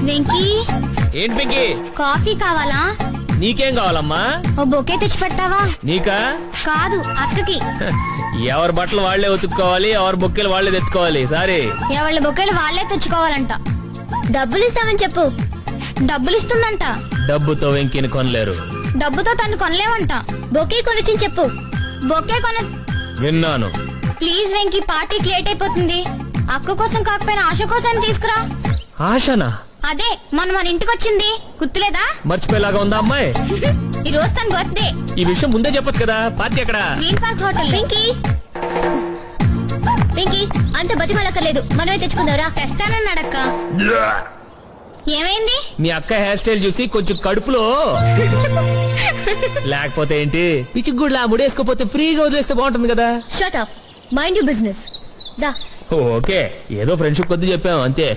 వెంకీ ఏంటి వెంకీ? కాఫీ కావాలా? నీకేం కావాలమ్మా? ఓ బొకే తెచ్చి పెట్టావా? నీకా? కాదు, అక్కకి. ఎవరి బట్టలు వాళ్లే ఉతుక్కోవాలి, ఎవరి బొక్కేలు వాళ్లే తెచ్చుకోవాలి. సారీ, ఎవరి బొకేలు వాళ్లే తెచ్చుకోవాలంట. డబ్బులు ఇస్తామని చెప్పు. డబ్బులు ఇస్తుందంట. డబ్బుతో వెంకీని కొనలేరు. డబ్బుతో తను కొనలేవంట. బొకే కొనిచ్చి చెప్పు. బొకే కొన. విన్నాను. ప్లీజ్ వెంకీ, పార్టీకి లేట్ అయిపోతుంది. అక్క కోసం కాకపోయినా ఆశ కోసం తీసుకురా. ఆశనా? అదే మన ఇంటికి వచ్చింది, గుర్తులేదా? మర్చిపోయేలాగా ఉందా అమ్మాయి? ఈ రోజు తన బర్త్డే. ఈ విషయం ముందే చెప్పొచ్చు కదా. పార్టీ ఎక్కడ? Green park hotel. Venky Venky, అంత బతిమాలక్కర్లేదు, మనమే తెచ్చుకుందారా. తెస్తానన్నాడక్క. ఏమైంది? మీ అక్క హెయిర్ స్టైల్ చూసి కొంచెం కడుపులో లేకపోతే ఏంటి, పిచ్చిగుడ్లా ముడేసుకోపోతే ఫ్రీగా వదిలేస్తే బాగుంటుంది కదా. Shut up, mind you business. దా. ఓకే, ఏదో ఫ్రెండ్షిప్ కొద్ది చెప్పాం అంతే.